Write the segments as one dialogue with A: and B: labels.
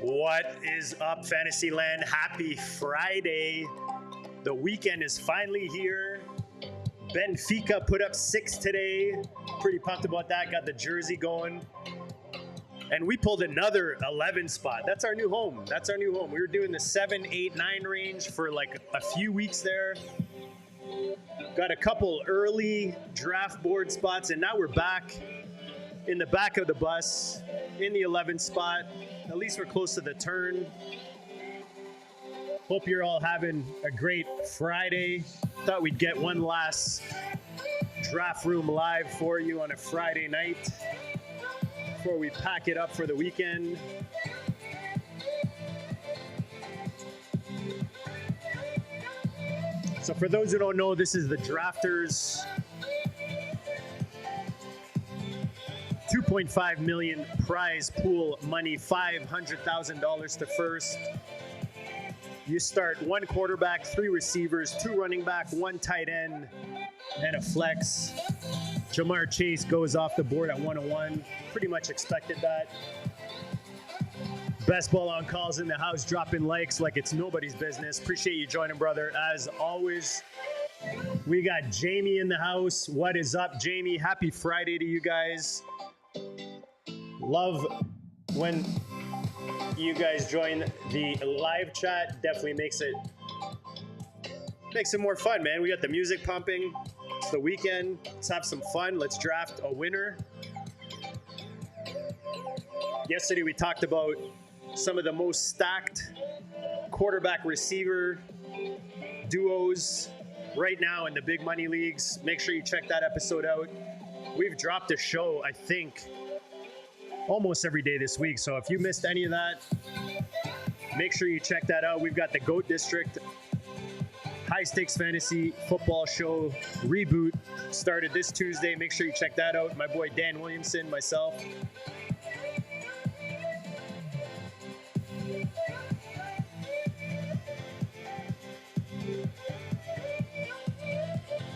A: What is up, Fantasyland? Happy Friday. The weekend is finally here. Benfica put up 6 today. Pretty pumped about that. Got the jersey going. And we pulled another 11 spot. That's our new home. We were doing the 7, 8, 9 range for like a few weeks there. Got a couple early draft board spots, and now we're back in the back of the bus in the 11th spot. At least we're close to the turn. Hope you're all having a great Friday. Thought we'd get one last draft room live for you on a Friday night before we pack it up for the weekend. So for those who don't know, this is the Drafters $2.5 million prize pool money, $500,000 to first. You start 1 quarterback, 3 receivers, 2 running back, 1 tight end, and a flex. Jamar Chase goes off the board at 101. Pretty much expected that. Best ball on calls in the house, dropping likes like it's nobody's business. Appreciate you joining, brother. As always, we got Jamie in the house. What is up, Jamie? Happy Friday to you guys. Love when you guys join the live chat. Definitely makes it more fun, man. We got the music pumping. It's the weekend. Let's have some fun. Let's draft a winner. Yesterday we talked about some of the most stacked quarterback receiver duos right now in the big money leagues. Make sure you check that episode out. We've dropped a show, I think, almost every day this week. So if you missed any of that, make sure you check that out. We've got the GOAT District High Stakes Fantasy Football Show reboot started this Tuesday. Make sure you check that out. My boy Dan Williamson, myself.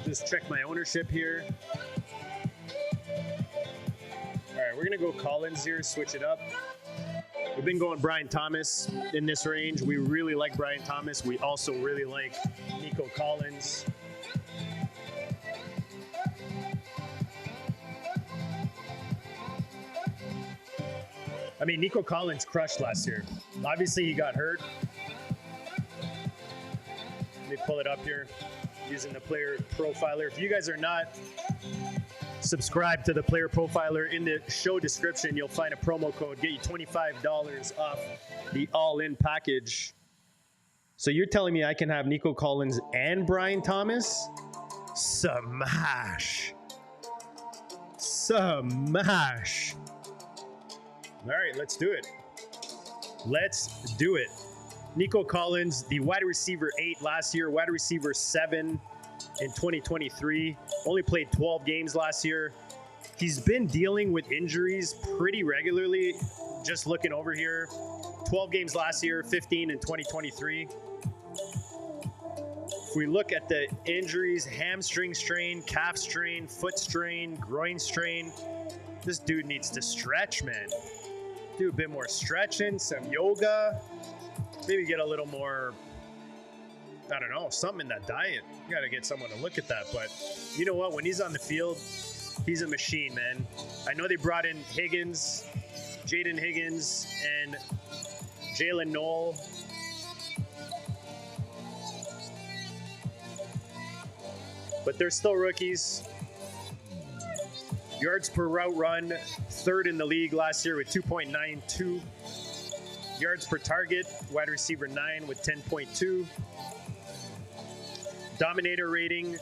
A: Just check my ownership here. All right, we're going to go Collins here, switch it up. We've been going Brian Thomas in this range. We really like Brian Thomas. We also really like Nico Collins. I mean, Nico Collins crushed last year. Obviously, he got hurt. Let me pull it up here using the player profiler. If you guys are not subscribed to the player profiler, in the show description, you'll find a promo code, get you $25 off the all-in package. So you're telling me I can have Nico Collins and Brian Thomas? Smash. Smash. All right, let's do it. Let's do it. Nico Collins, the wide receiver 8 last year, wide receiver 7 in 2023. Only played 12 games last year. He's been dealing with injuries pretty regularly. Just looking over here, 12 games last year, 15 in 2023. If we look at the injuries, hamstring strain, calf strain, foot strain, groin strain, this dude needs to stretch, man. Do a bit more stretching, some yoga. Maybe get a little more, I don't know, something in that diet. You got to get someone to look at that. But you know what? When he's on the field, he's a machine, man. I know they brought in Higgins, Jaden Higgins, and Jalen Noel. But they're still rookies. Yards per route run, 3rd in the league last year with 2.92. Yards per target, wide receiver 9 with 10.2. Dominator rating,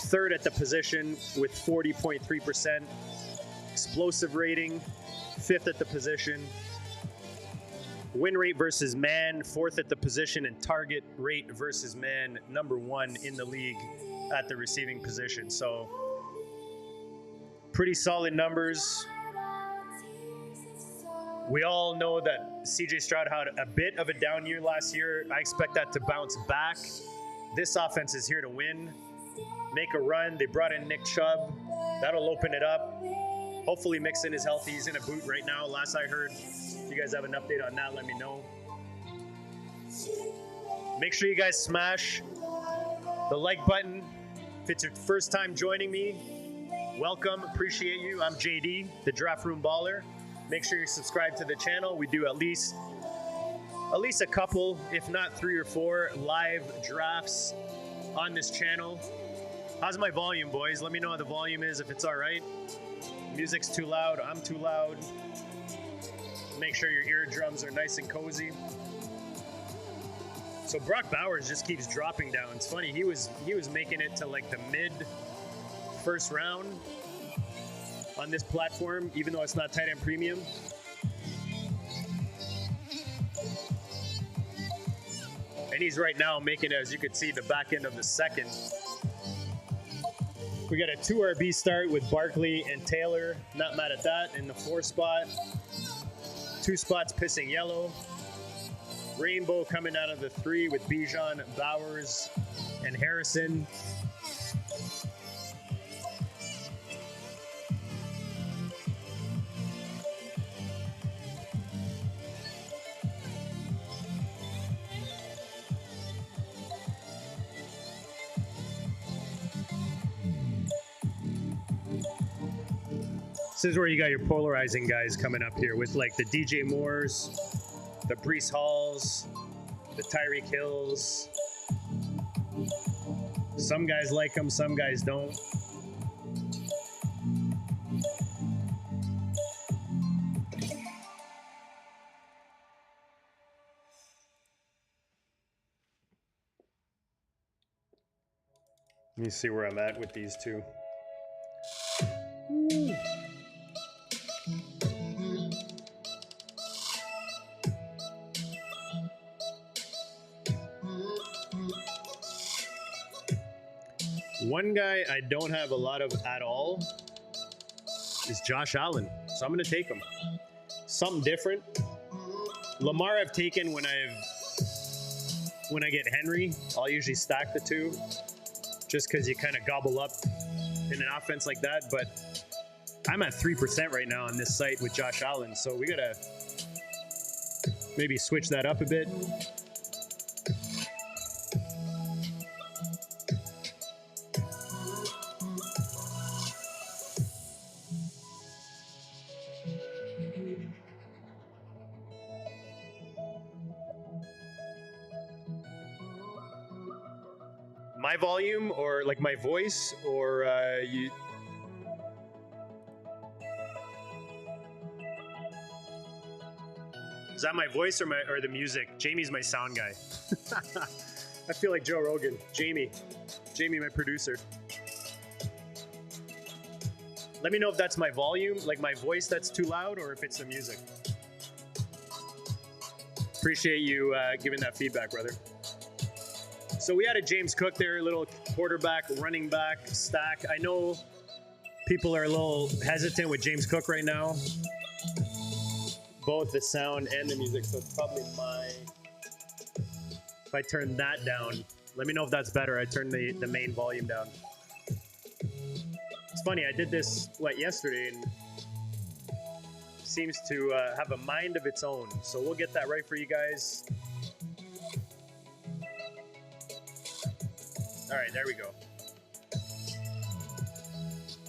A: 3rd at the position with 40.3%. Explosive rating, 5th at the position. Win rate versus man, 4th at the position. And target rate versus man, number 1 in the league at the receiving position. So pretty solid numbers. We all know that CJ Stroud had a bit of a down year last year. I expect that to bounce back. This offense is here to win, make a run. They brought in Nick Chubb. That'll open it up. Hopefully Mixon is healthy. He's in a boot right now. Last I heard. If you guys have an update on that, let me know. Make sure you guys smash the like button. If it's your first time joining me, welcome. Appreciate you. I'm JD, the Draft Room Baller. Make sure you subscribe to the channel. We do at least a couple, if not 3 or 4 live drafts on this channel. How's my volume, boys? Let me know how the volume is, if it's all right. Music's too loud, I'm too loud. Make sure your eardrums are nice and cozy. So Brock Bowers just keeps dropping down. It's funny, he was making it to like the mid first round on this platform, even though it's not tight end premium. And he's right now making it, as you can see, the back end of the second. We got a 2 RB start with Barkley and Taylor. Not mad at that. In the 4 spot, 2 spots pissing yellow. Rainbow coming out of the 3 with Bijan, Bowers, and Harrison. This is where you got your polarizing guys coming up here with like the DJ Moores, the Breece Halls, the Tyreek Hills. Some guys like them, some guys don't. Let me see where I'm at with these two. Ooh. One guy I don't have a lot of at all is Josh Allen, so I'm going to take him. Something different. Lamar I've taken when I get Henry. I'll usually stack the 2 just because you kind of gobble up in an offense like that. But I'm at 3% right now on this site with Josh Allen, so we got to maybe switch that up a bit. My volume or like my voice or you? Is that my voice or the music? Jamie's my sound guy. I feel like Joe Rogan. Jamie, my producer. Let me know if that's my volume, like my voice that's too loud, or if it's the music. Appreciate you giving that feedback, brother. So we had a James Cook there, a little quarterback, running back stack. I know people are a little hesitant with James Cook right now, both the sound and the music. So it's probably if I turn that down, let me know if that's better. I turned the main volume down. It's funny, I did this, yesterday, and seems to have a mind of its own. So we'll get that right for you guys. All right, there we go.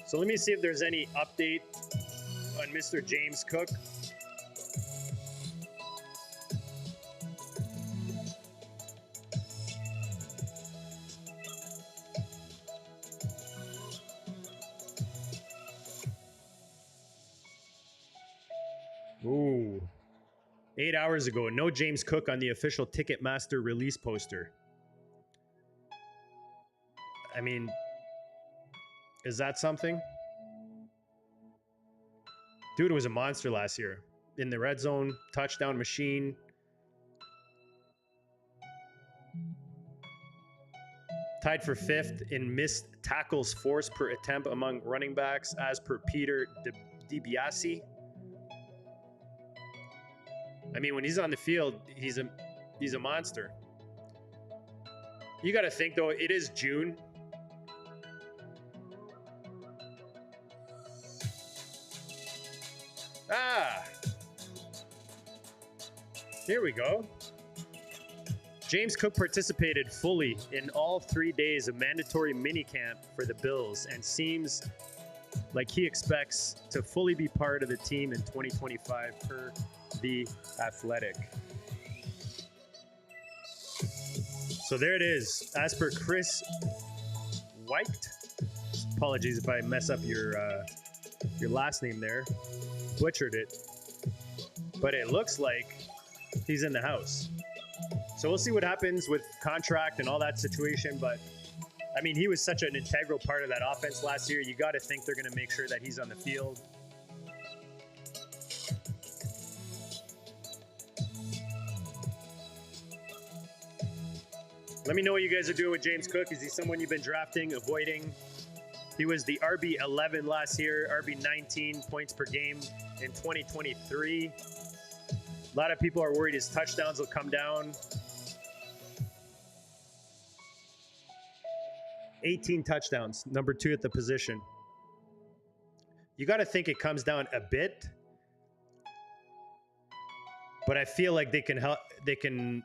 A: So let me see if there's any update on Mr. James Cook. Ooh. 8 hours ago, no James Cook on the official Ticketmaster release poster. I mean, is that something? Dude was a monster last year. In the red zone, touchdown machine. Tied for 5th in missed tackles forced per attempt among running backs, as per Peter DiBiase. I mean, when he's on the field, he's a monster. You got to think, though, it is June. Ah, here we go. James Cook participated fully in all 3 days of mandatory minicamp for the Bills and seems like he expects to fully be part of the team in 2025 per The Athletic. So there it is. As per Chris White, apologies if I mess up your last name there, butchered it, but it looks like he's in the house. So we'll see what happens with contract and all that situation. But I mean, he was such an integral part of that offense last year. You got to think they're going to make sure that he's on the field. Let me know what you guys are doing with James Cook. Is he someone you've been drafting, avoiding? He was the RB11 last year, RB19 points per game in 2023. A lot of people are worried his touchdowns will come down. 18 touchdowns, number 2 at the position. You got to think it comes down a bit, but I feel like they can help. They can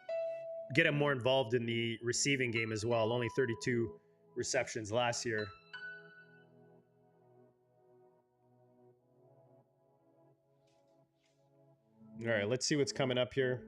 A: get him more involved in the receiving game as well. Only 32 receptions last year. All right, let's see what's coming up here.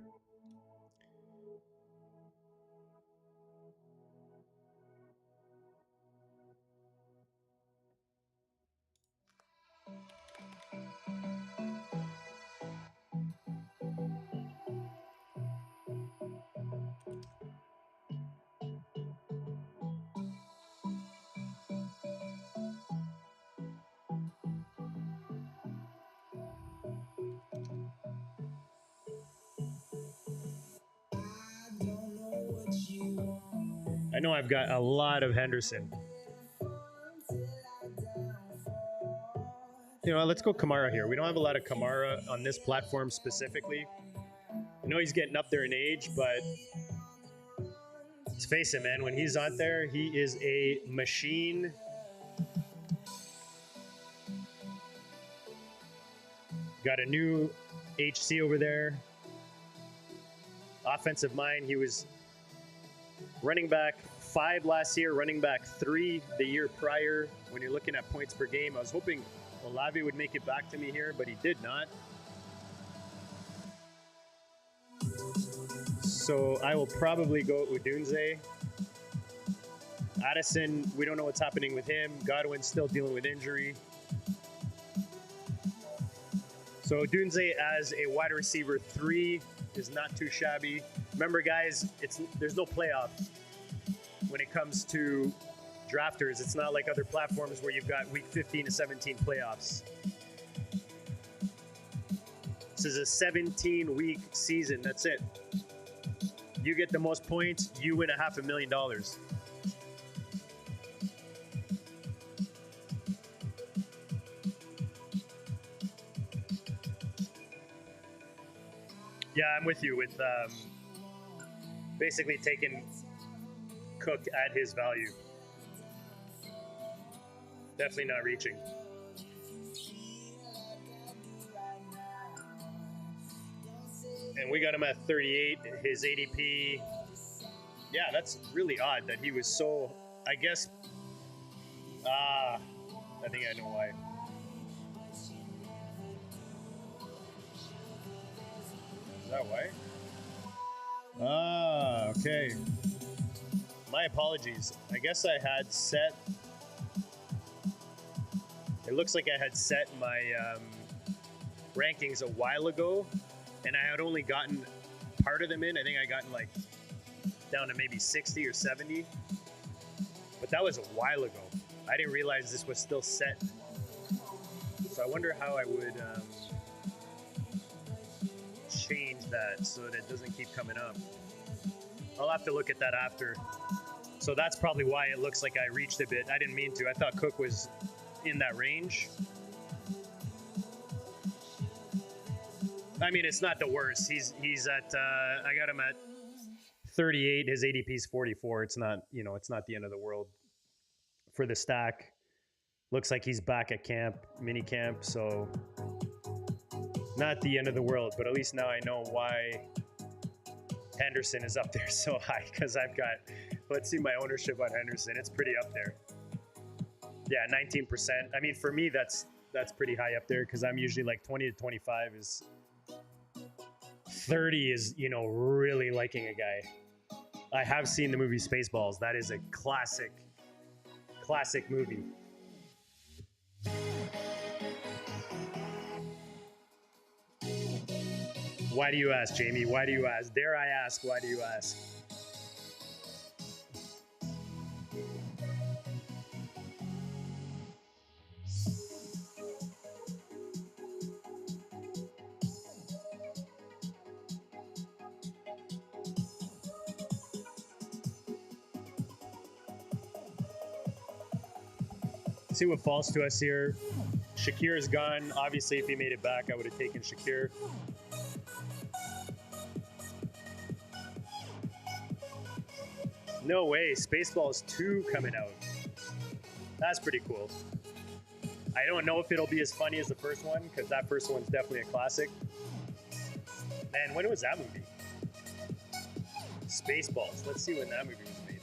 A: I know I've got a lot of Henderson. You know, let's go Kamara here. We don't have a lot of Kamara on this platform specifically. I know he's getting up there in age, but let's face it, man. When he's out there, he is a machine. Got a new HC over there. Offensive mind. He was running back 5 last year, running back 3 the year prior. When you're looking at points per game, I was hoping Olave would make it back to me here, but he did not. So I will probably go Udunze. Addison, we don't know what's happening with him. Godwin's still dealing with injury. So Udunze as a wide receiver 3 is not too shabby. Remember, guys, there's no playoff when it comes to drafters. It's not like other platforms where you've got week 15 to 17 playoffs. This is a 17-week season. That's it. You get the most points, you win $500,000. Yeah, I'm with you with basically taking Cook at his value. Definitely not reaching. And we got him at 38. His ADP, yeah, that's really odd that he was so, I guess, I think I know why. Is that why? Okay. My apologies. I guess I had set, it looks like I had set my rankings a while ago, and I had only gotten part of them in. I think I gotten like down to maybe 60 or 70, but that was a while ago. I didn't realize this was still set. So I wonder how I would change that so that it doesn't keep coming up. I'll have to look at that after. So that's probably why it looks like I reached a bit. I didn't mean to. I thought Cook was in that range. I mean, it's not the worst. He's at, I got him at 38. His ADP is 44. It's not, you know, it's not the end of the world for the stack. Looks like he's back at camp, mini camp. So Not the end of the world, but at least now I know why Henderson is up there so high, because I've got, let's see my ownership on Henderson. It's pretty up there. Yeah, 19%. I mean, for me, that's pretty high up there, because I'm usually like 20 to 25 is 30 is, you know, really liking a guy. I have seen the movie Spaceballs. That is a classic movie. Why do you ask, Jamie? Why do you ask? Dare I ask, why do you ask? See what falls to us here. Shakir is gone. Obviously, if he made it back, I would have taken Shakir. No way. Spaceballs 2 coming out. That's pretty cool. I don't know if it'll be as funny as the first one, because that first one's definitely a classic. Man, when was that movie? Spaceballs. Let's see when that movie was made.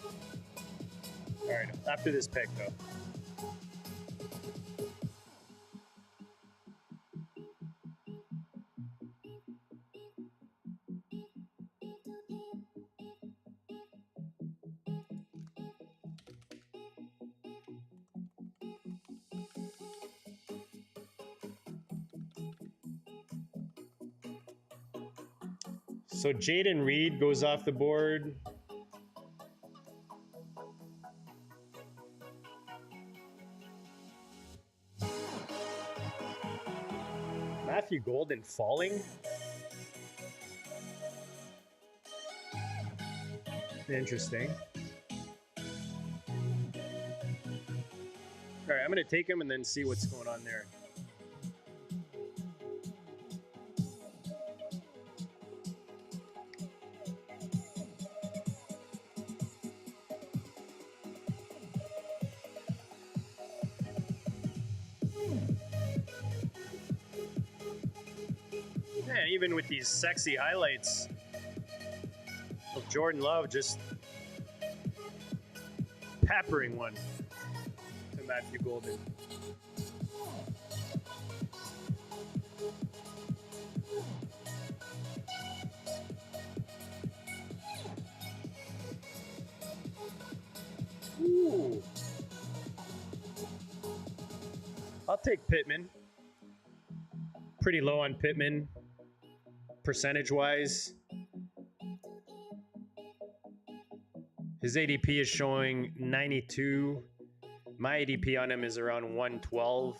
A: All right, after this pick, though. So Jaden Reed goes off the board. Matthew Golden falling? Interesting. All right, I'm going to take him and then see what's going on there. Man, even with these sexy highlights of Jordan Love, just peppering one to Matthew Golden. Ooh. I'll take Pittman. Pretty low on Pittman, percentage-wise. His ADP is showing 92. My ADP on him is around 112.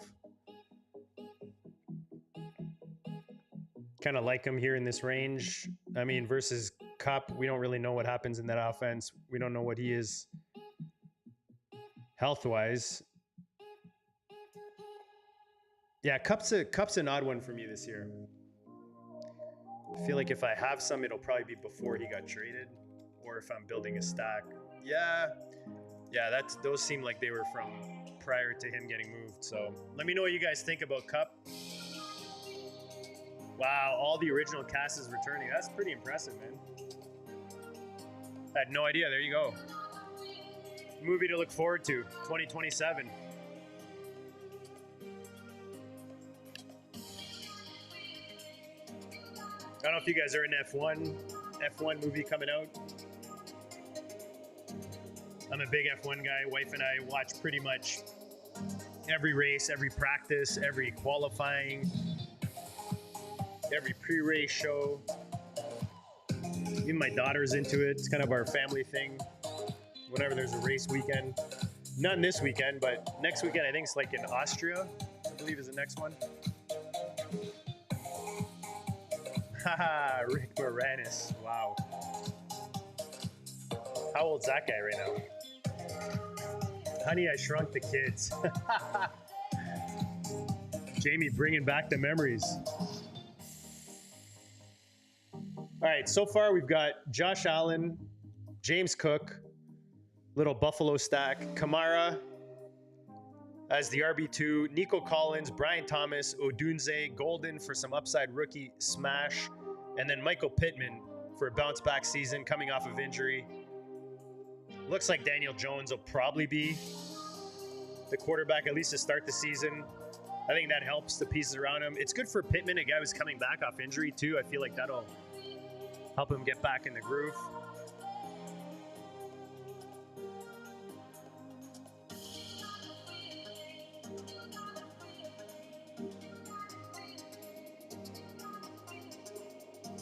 A: Kind of like him here in this range. I mean, versus Cup, we don't really know what happens in that offense. We don't know what he is health-wise. Yeah, Cup's an odd one for me this year. I feel like if I have some, it'll probably be before he got traded, or if I'm building a stack. Yeah, those seem like they were from prior to him getting moved. So let me know what you guys think about Cup. Wow, all the original cast is returning. That's pretty impressive, man. I had no idea. There you go. Movie to look forward to, 2027. I don't know if you guys are in F1 movie coming out. I'm a big F1 guy. Wife and I watch pretty much every race, every practice, every qualifying, every pre-race show. Even my daughter's into it. It's kind of our family thing. Whenever there's a race weekend. None this weekend, but next weekend I think it's like in Austria, I believe is the next one. Haha, Rick Moranis. Wow. How old's that guy right now? Honey, I Shrunk the Kids. Jamie bringing back the memories. All right, so far we've got Josh Allen, James Cook, little Buffalo stack, Kamara, as the RB2, Nico Collins, Brian Thomas, Odunze, Golden for some upside rookie smash, and then Michael Pittman for a bounce back season coming off of injury. Looks like Daniel Jones will probably be the quarterback, at least to start the season. I think that helps the pieces around him. It's good for Pittman, a guy who's coming back off injury too. I feel like that'll help him get back in the groove.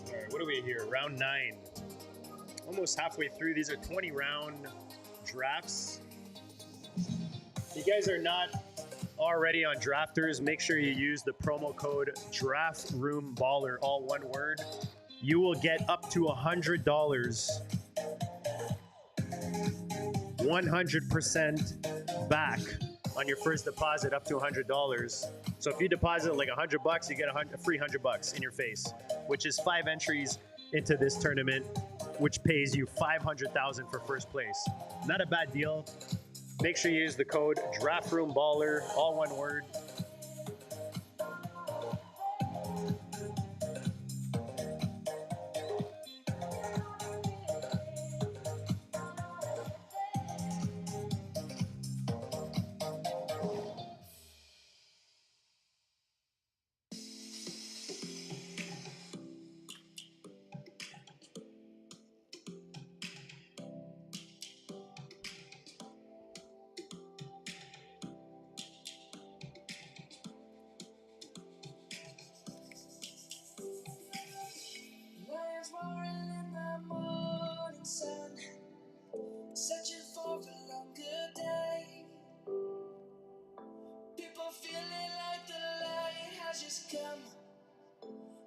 A: All right, what are we here? Round 9. Almost halfway through. These are 20 round drafts. If you guys are not already on Drafters, make sure you use the promo code DRAFTROOMBALLER, all one word. You will get up to $100, 100% back on your first deposit, up to $100. So if you deposit like $100, you get a free $100 in your face, which is 5 entries into this tournament, which pays you $500,000 for first place. Not a bad deal. Make sure you use the code DRAFTROOMBALLER, all one word.
B: Searching for a longer day. People feeling like the light has just come.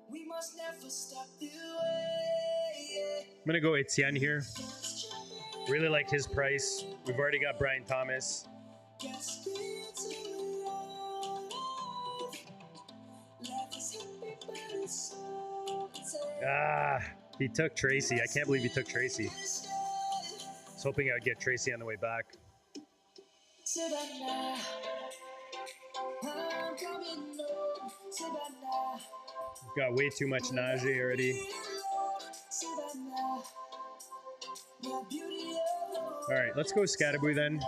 B: We must never stop the way.
A: I'm going to go Etienne here. Really like his price. We've already got Brian Thomas. He took Tracy. I can't believe he took Tracy. I was hoping I would get Tracy on the way back. We've got way too much Najee already. All right, let's go Scatterboo then.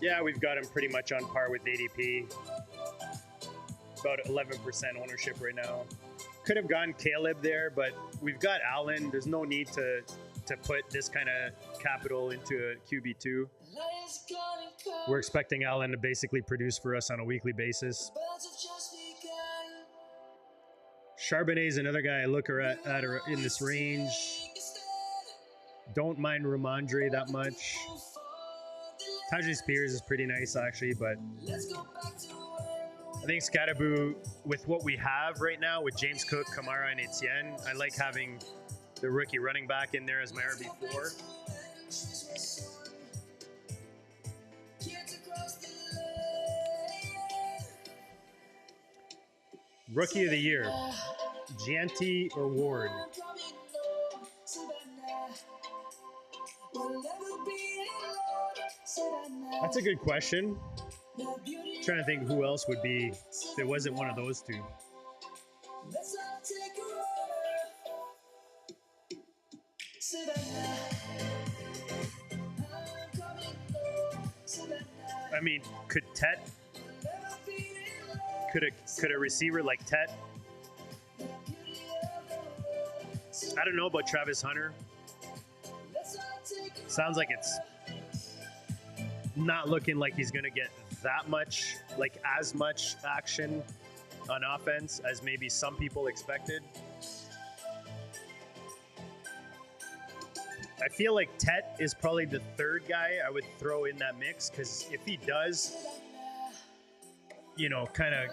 A: Yeah, we've got him pretty much on par with ADP. About 11% ownership right now. Could have gone Caleb there, but we've got Allen. There's no need to put this kind of capital into a QB2. We're expecting Allen to basically produce for us on a weekly basis. Charbonnet is another guy I look at in this range. Don't mind Ramondre that much. Tajay Spears is pretty nice, actually, but I think Scatterboo, with what we have right now with James Cook, Kamara, and Etienne, I like having the rookie running back in there as my RB4. Rookie of the year, Gianti or Ward? That's a good question. I'm trying to think who else would be if it wasn't one of those two. I mean, could a receiver like Tet? I don't know about Travis Hunter. Sounds like it's not looking like he's going to get that much, like as much action on offense as maybe some people expected. I feel like Tet is probably the third guy I would throw in that mix, because if he does, kind of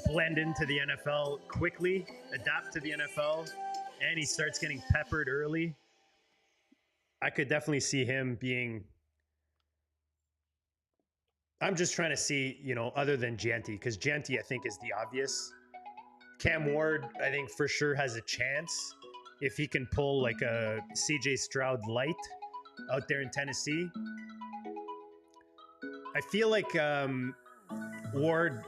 A: blend into the NFL quickly, adapt to the NFL, and he starts getting peppered early, I could definitely see him being... I'm just trying to see, other than Gianti, because Gianti, I think, is the obvious. Cam Ward, I think for sure has a chance if he can pull like a CJ Stroud light out there in Tennessee. I feel like Ward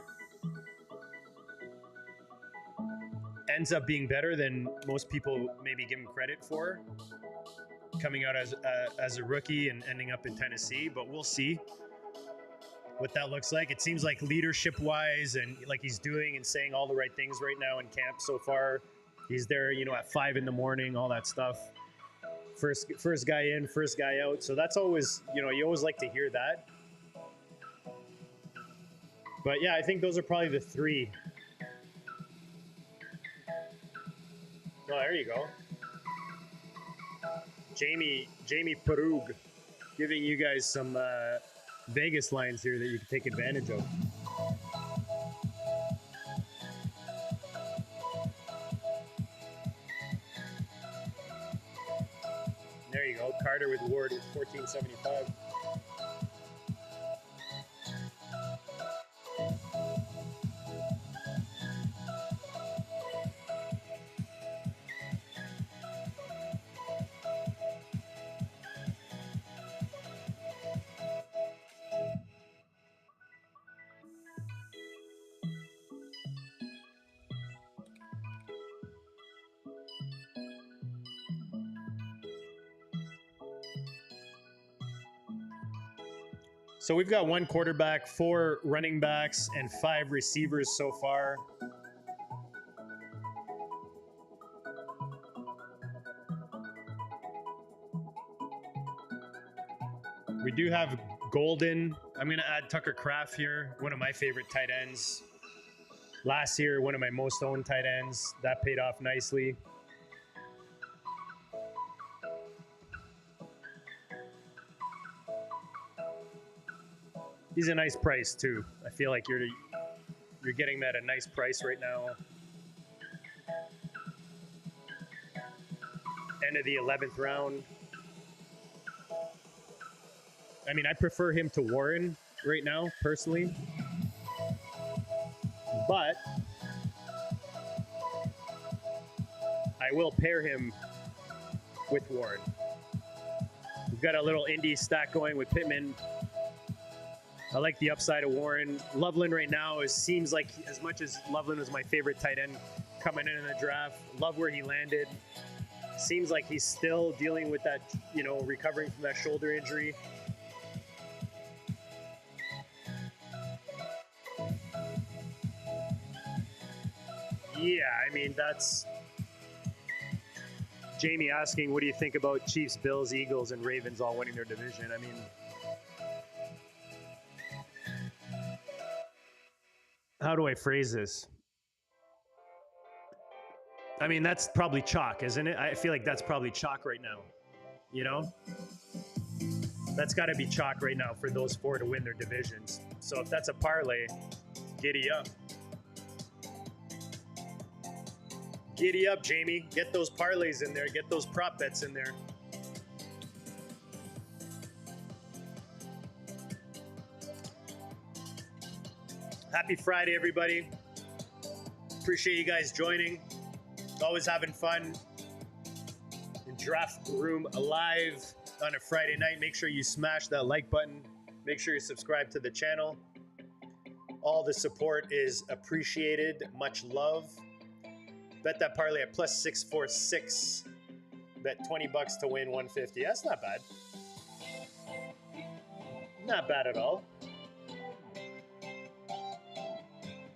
A: ends up being better than most people maybe give him credit for, coming out as a rookie and ending up in Tennessee. But we'll see what that looks like. It seems like leadership-wise and like he's doing and saying all the right things right now in camp so far. He's there, you know, at 5 a.m, all that stuff. First guy in, first guy out. So that's always, you know, you always like to hear that. But yeah, I think those are probably the three. Oh, there you go. Jamie Perug giving you guys some Vegas lines here that you can take advantage of. There you go. Carter with Ward at 1475. So we've got 1 quarterback, 4 running backs, and 5 receivers so far. We do have Golden. I'm going to add Tucker Kraft here, one of my favorite tight ends. Last year, one of my most owned tight ends. That paid off nicely. He's a nice price too. I feel like you're getting that at a nice price right now. End of the 11th round. I mean, I prefer him to Warren right now, personally. But I will pair him with Warren. We've got a little indie stack going with Pittman. I like the upside of Warren. Loveland right now seems like, as much as Loveland was my favorite tight end coming in the draft, love where he landed. Seems like he's still dealing with that, you know, recovering from that shoulder injury. Yeah, I mean, that's Jamie asking, what do you think about Chiefs, Bills, Eagles, and Ravens all winning their division? I mean, how do I phrase this? I mean, that's probably chalk, isn't it? I feel like that's probably chalk right now. You know? That's got to be chalk right now for those 4 to win their divisions. So if that's a parlay, giddy up. Giddy up, Jamie. Get those parlays in there. Get those prop bets in there. Happy Friday, everybody. Appreciate you guys joining. Always having fun. In Draft Room Live on a Friday night. Make sure you smash that like button. Make sure you subscribe to the channel. All the support is appreciated. Much love. Bet that parlay at plus 646. Bet $20 to win 150. That's not bad. Not bad at all.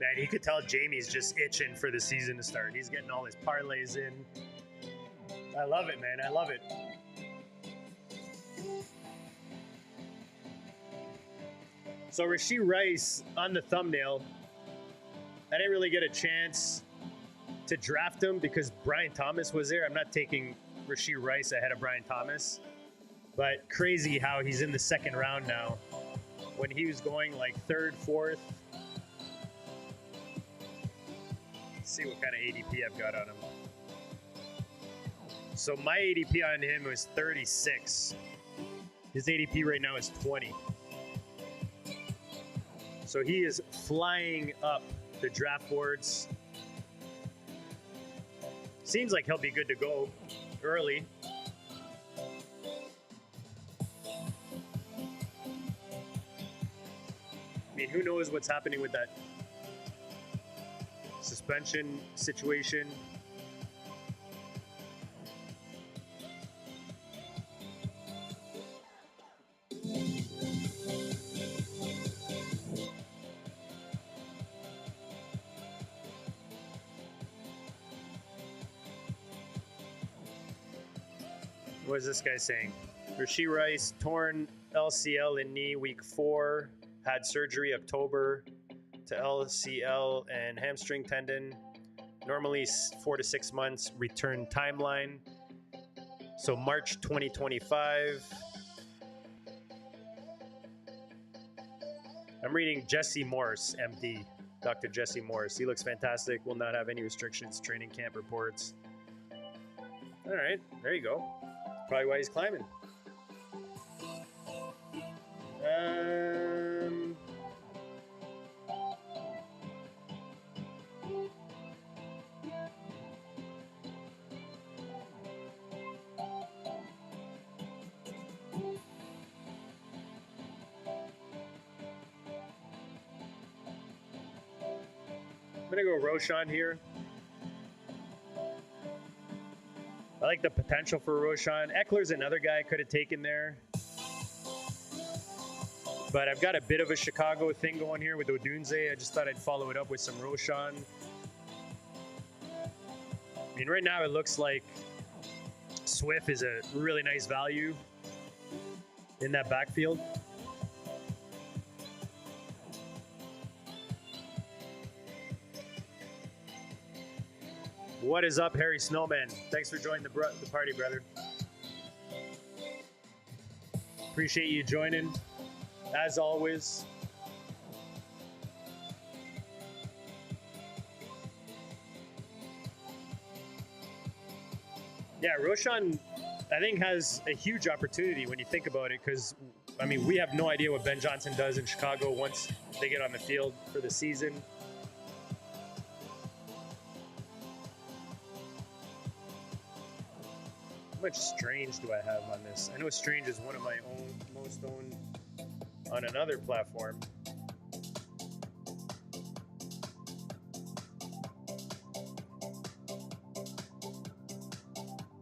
A: Man, you could tell Jamie's just itching for the season to start. He's getting all his parlays in. I love it, man. I love it. So Rashee Rice on the thumbnail. I didn't really get a chance to draft him because Brian Thomas was there. I'm not taking Rashee Rice ahead of Brian Thomas. But crazy how he's in the 2nd round now. When he was going like 3rd, 4th. See what kind of ADP I've got on him. So my ADP on him was 36. His ADP right now is 20. So he is flying up the draft boards. Seems like he'll be good to go early. I mean, who knows what's happening with that suspension situation. What is this guy saying? Rashee Rice, torn LCL in knee week 4, had surgery October to LCL and hamstring tendon. Normally 4 to 6 months return timeline. So March 2025. I'm reading Jesse Morse, MD. Dr. Jesse Morse. He looks fantastic. Will not have any restrictions. Training camp reports. All right, there you go. Probably why he's climbing. I'm gonna go Roshan here. I like the potential for Roshan. Eckler's another guy I could have taken there. But I've got a bit of a Chicago thing going here with Odunze. I just thought I'd follow it up with some Roshan. I mean, right now it looks like Swift is a really nice value in that backfield. What is up, Harry Snowman? Thanks for joining the party, brother. Appreciate you joining, as always. Yeah, Roshan, I think, has a huge opportunity when you think about it, because, I mean, we have no idea what Ben Johnson does in Chicago once they get on the field for the season. How much Strange do I have on this? I know Strange is one of my most owned on another platform.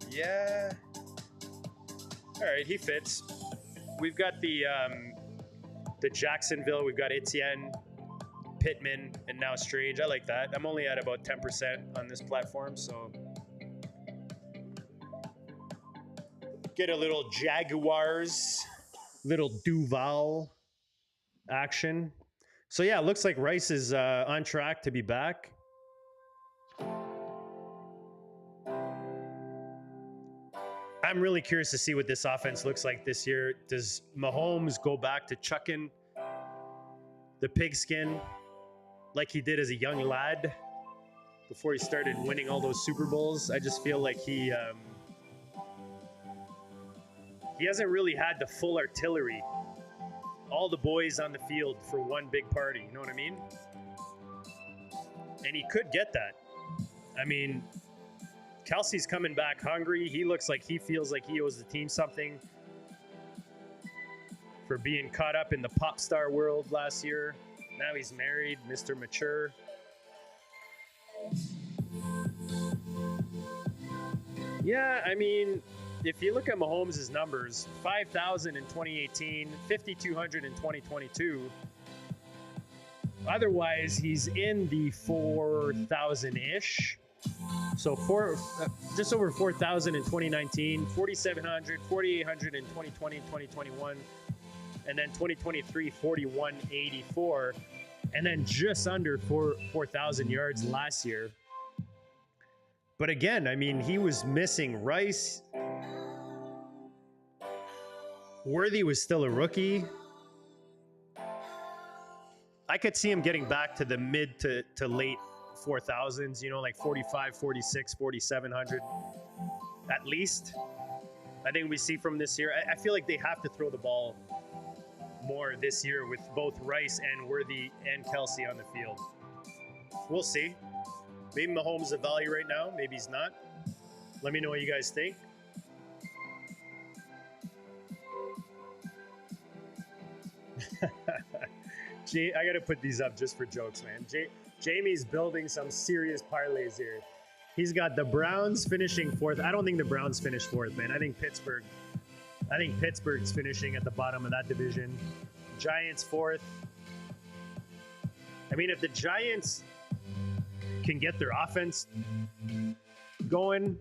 A: Yeah. All right, he fits. We've got the Jacksonville. We've got Etienne, Pittman, and now Strange. I like that. I'm only at about 10% on this platform, so get a little Jaguars, little Duval action. So yeah, it looks like Rice is on track to be back. I'm really curious to see what this offense looks like this year. Does Mahomes go back to chucking the pigskin like he did as a young lad before he started winning all those Super Bowls? I just feel like he hasn't really had the full artillery, all the boys on the field for one big party. You know what I mean? And he could get that. I mean, Kelsey's coming back hungry. He looks like he feels like he owes the team something for being caught up in the pop star world last year. Now he's married, Mr. Mature. Yeah, I mean, if you look at Mahomes' numbers, 5,000 in 2018, 5,200 in 2022. Otherwise, he's in the 4,000-ish. So just over 4,000 in 2019, 4,700, 4,800 in 2020, 2021, and then 2023, 4,184, and then just under 4,000 yards last year. But again, I mean, he was missing Rice. Worthy was still a rookie. I could see him getting back to the mid to late 4,000s, you know, like 45, 46, 4,700 at least. I think we see from this year. I feel like they have to throw the ball more this year with both Rice and Worthy and Kelsey on the field. We'll see. Maybe Mahomes is a value right now. Maybe he's not. Let me know what you guys think. I got to put these up just for jokes, man. Jamie's building some serious parlays here. He's got the Browns finishing fourth. I don't think the Browns finish fourth, man. I think Pittsburgh's finishing at the bottom of that division. Giants fourth. I mean, if the Giants can get their offense going,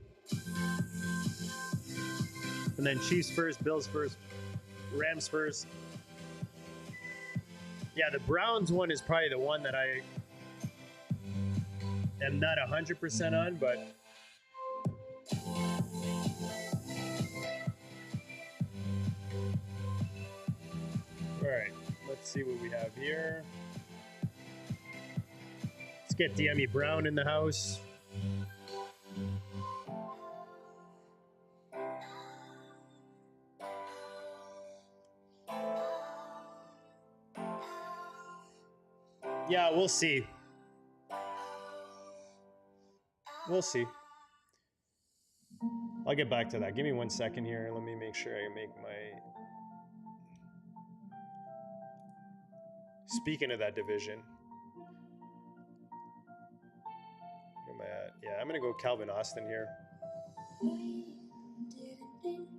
A: and then Chiefs first, Bills first, Rams first. Yeah, the Browns one is probably the one that I am not 100% on, but all right, let's see what we have here. Let's get Demi Brown in the house. Yeah, we'll see. We'll see. I'll get back to that. Give me 1 second here. Let me make sure I make my... Speaking of that division. Where am I at? Yeah, I'm going to go Calvin Austin here.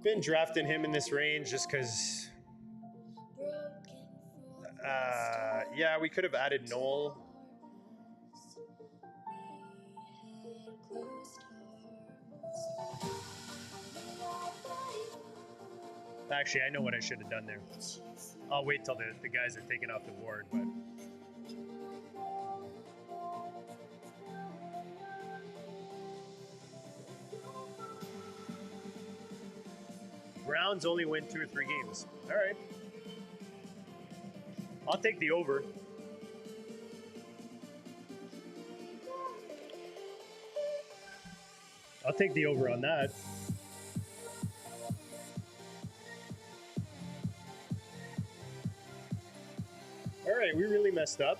A: Been drafting him in this range just because... yeah, we could have added Noel. Actually, I know what I should have done there. I'll wait till the guys are taken off the board, but... Browns only win 2 or 3 games. All right. I'll take the over. I'll take the over on that. All right, we really messed up.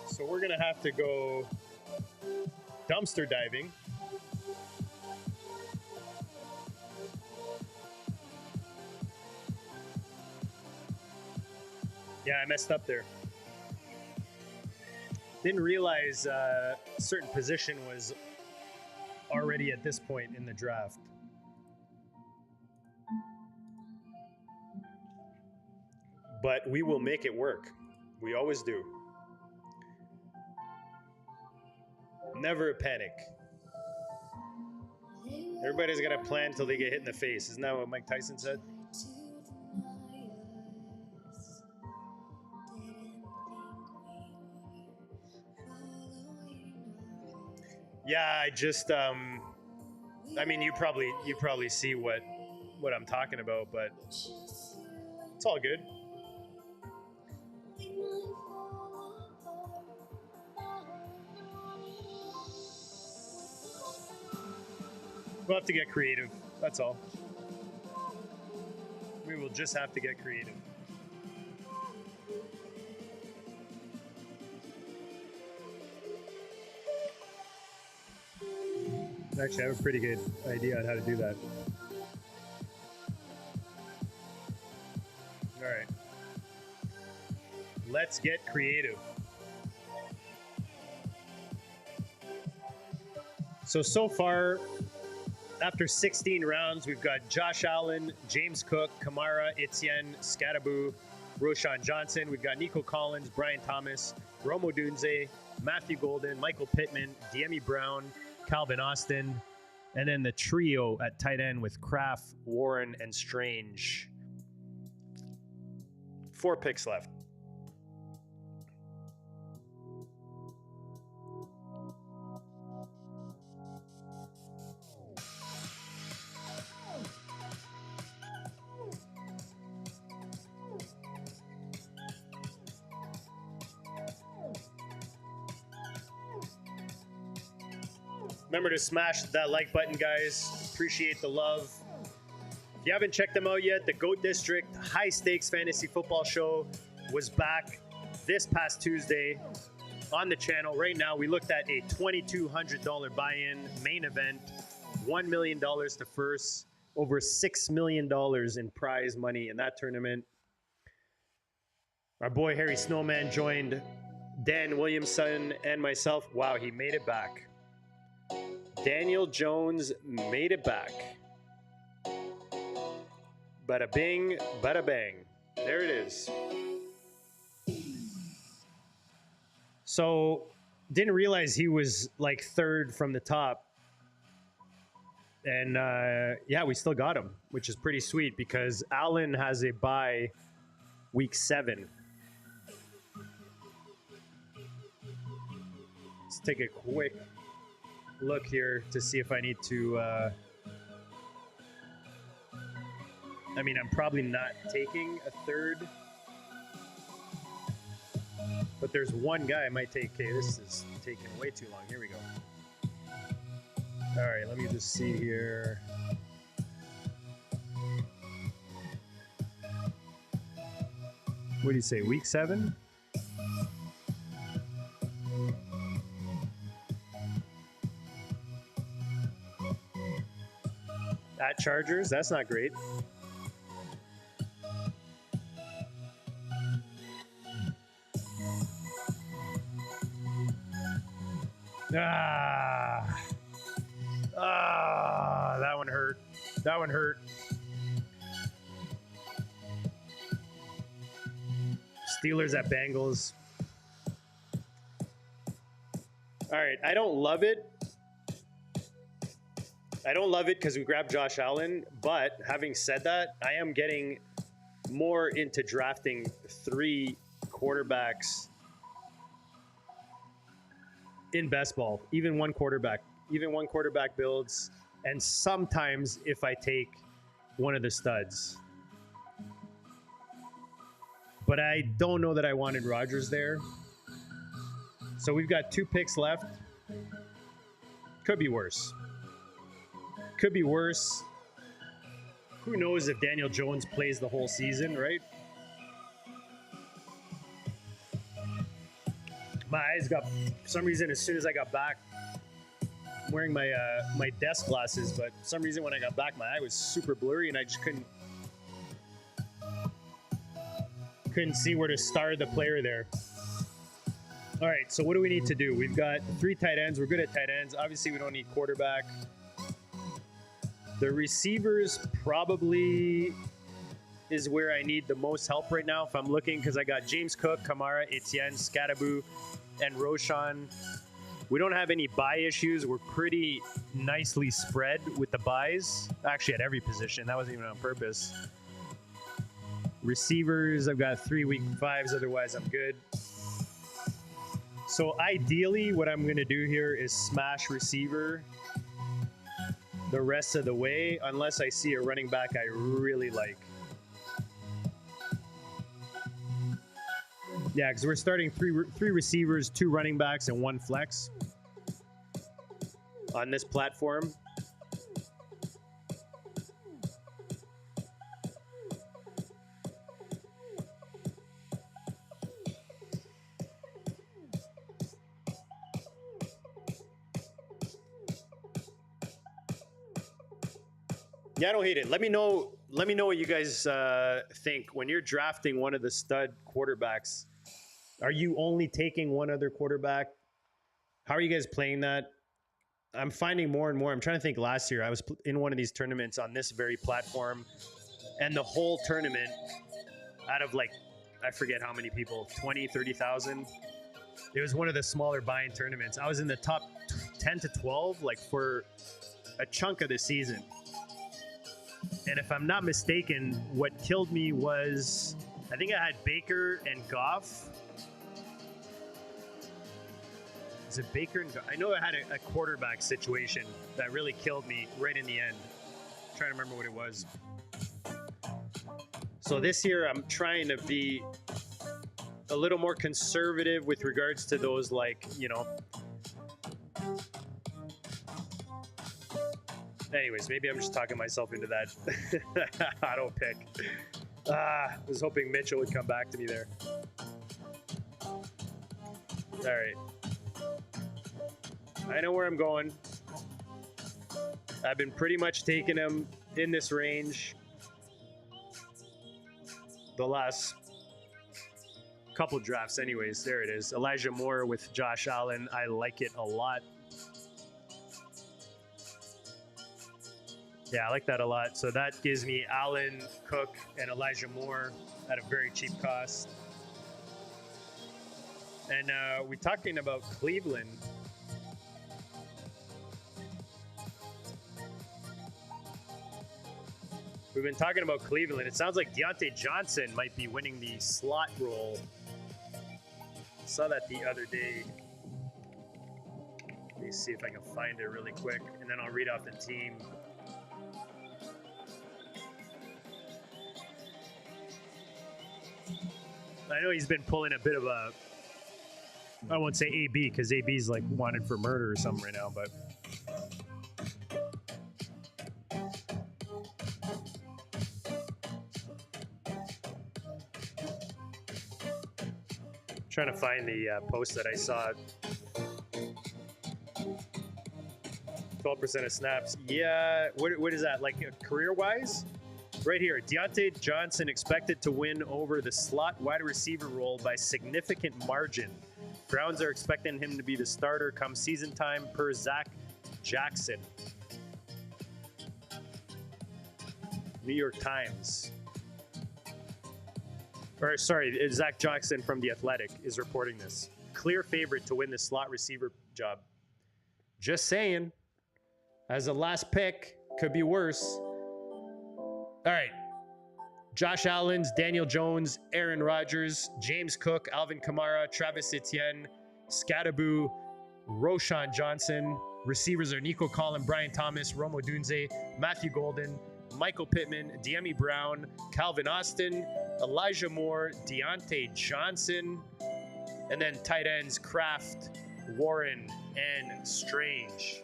A: So we're going to have to go dumpster diving. Yeah, I messed up there. Didn't realize a certain position was already at this point in the draft. But we will make it work. We always do. Never a panic. Everybody's got to plan until they get hit in the face. Isn't that what Mike Tyson said? Yeah, I just I mean, you probably see what I'm talking about, but it's all good. We'll have to get creative. That's all. We will just have to get creative. Actually, I have a pretty good idea on how to do that. All right. Let's get creative. So far, after 16 rounds, we've got Josh Allen, James Cook, Kamara, Etienne, Scadaboo, Roshan Johnson. We've got Nico Collins, Brian Thomas, Rome Odunze, Matthew Golden, Michael Pittman, Demi Brown, Calvin Austin, and then the trio at tight end with Kraft, Warren, and Strange. 4 picks left. Remember to smash that like button, guys. Appreciate the love. If you haven't checked them out yet, the GOAT District High Stakes Fantasy Football Show was back this past Tuesday on the channel right now. We looked at a $2,200 buy-in main event, $1 million to first, over $6 million in prize money in that tournament. Our boy Harry Snowman joined Dan Williamson and myself. Wow, he made it back. Daniel Jones made it back. Bada bing, bada bang. There it is. So, didn't realize he was like third from the top. And yeah, we still got him, which is pretty sweet because Allen has a bye week 7. Let's take a quick look here to see if I need to. I mean, I'm probably not taking a third. But there's one guy I might take. Okay, this is taking way too long. Here we go. All right, let me just see here. What do you say, week 7? At Chargers, that's not great. That one hurt. That one hurt. Steelers at Bengals. All right, I don't love it. I don't love it because we grabbed Josh Allen, but having said that, I am getting more into drafting 3 quarterbacks in best ball, even one quarterback builds, and sometimes if I take one of the studs. But I don't know that I wanted Rodgers there. So we've got 2 picks left. Could be worse. Could be worse. Who knows if Daniel Jones plays the whole season, right? My eyes got, for some reason, as soon as I got back, I'm wearing my my desk glasses, but for some reason when I got back, my eye was super blurry and I just couldn't see where to start the player there. All right, so what do we need to do? We've got 3 tight ends. We're good at tight ends. Obviously, we don't need quarterback. The receivers probably is where I need the most help right now if I'm looking, because I got James Cook, Kamara, Etienne, Scadaboo, and Roshan. We don't have any bye issues. We're pretty nicely spread with the buys. Actually, at every position. That wasn't even on purpose. Receivers, I've got 3 week 5s. Otherwise, I'm good. So ideally, what I'm going to do here is smash receiver the rest of the way, unless I see a running back I really like. Yeah, because we're starting three receivers, 2 running backs, and 1 flex on this platform. Yeah, I don't hate it. Let me know what you guys think when you're drafting one of the stud quarterbacks. Are you only taking one other quarterback? How are you guys playing that? I'm finding more and more. I'm trying to think. Last year, I was in one of these tournaments on this very platform, and the whole tournament, out of like, I forget how many people, 20, 30,000. It was one of the smaller buy-in tournaments. I was in the top 10 to 12, like for a chunk of the season. And if I'm not mistaken, what killed me was, I think I had Baker and Goff. Is it Baker and Goff? I know I had a quarterback situation that really killed me right in the end. I'm trying to remember what it was. So this year, I'm trying to be a little more conservative with regards to those, like, you know. Anyways, maybe I'm just talking myself into that auto pick. I was hoping Mitchell would come back to me there. All right. I know where I'm going. I've been pretty much taking him in this range the last couple drafts anyways. There it is. Elijah Moore with Josh Allen. I like it a lot. Yeah, I like that a lot. So that gives me Allen, Cook, and Elijah Moore at a very cheap cost. And we're talking about Cleveland. We've been talking about Cleveland. It sounds like Deontay Johnson might be winning the slot role. Saw that the other day. Let me see if I can find it really quick, and then I'll read off the team. I know he's been pulling a bit of a, I won't say AB because AB's like wanted for murder or something right now, but trying to find the post that I saw. 12% of snaps. Yeah, what is that, like career-wise? Right here, Deontay Johnson expected to win over the slot wide receiver role by significant margin. Browns are expecting him to be the starter come season time per Zach Jackson. New York Times. Or sorry, Zach Jackson from The Athletic is reporting this. Clear favorite to win the slot receiver job. Just saying. As a last pick, could be worse. All right. Josh Allen's, Daniel Jones, Aaron Rodgers, James Cook, Alvin Kamara, Travis Etienne, Scadaboo, Roshan Johnson. Receivers are Nico Collin, Brian Thomas, Rome Odunze, Matthew Golden, Michael Pittman, De'Ami Brown, Calvin Austin, Elijah Moore, Deontay Johnson, and then tight ends Kraft, Warren, and Strange.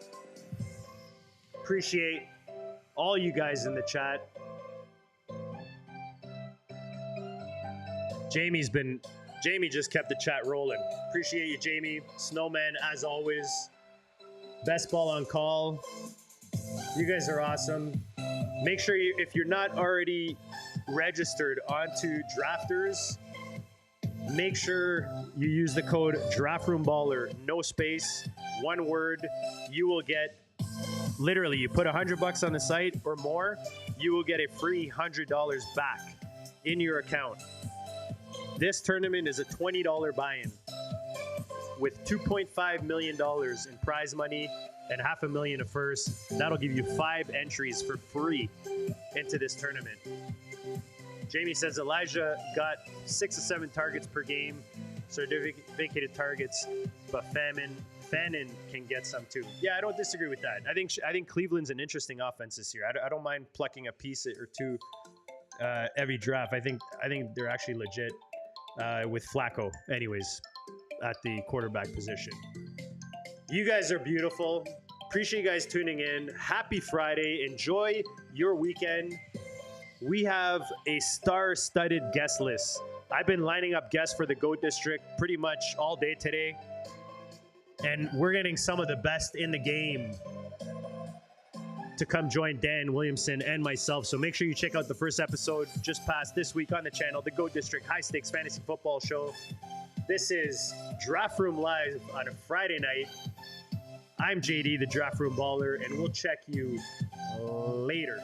A: Appreciate all you guys in the chat. Jamie just kept the chat rolling. Appreciate you, Jamie. Snowman, as always. Best ball on call. You guys are awesome. Make sure if you're not already registered onto Drafters, make sure you use the code DraftRoomBaller, no space, one word. You will get, literally, you put $100 on the site or more, you will get a free $100 back in your account. This tournament is a $20 buy-in with $2.5 million in prize money and $500,000 of first. That'll give you 5 entries for free into this tournament. Jamie says Elijah got 6 to 7 targets per game, certificated targets, but Fannin can get some too. Yeah, I don't disagree with that. I think Cleveland's an interesting offense this year. I don't mind plucking a piece or two every draft. I think they're actually legit with Flacco, anyways, at the quarterback position. You guys are beautiful. Appreciate you guys tuning in. Happy Friday. Enjoy your weekend. We have a star-studded guest list. I've been lining up guests for the GOAT District pretty much all day today. And we're getting some of the best in the game to come join Dan Williamson and myself. So make sure you check out the first episode just past this week on the channel, the GOAT District High Stakes Fantasy Football Show. This is Draft Room Live on a Friday night. I'm JD, the Draft Room Baller, and we'll check you later.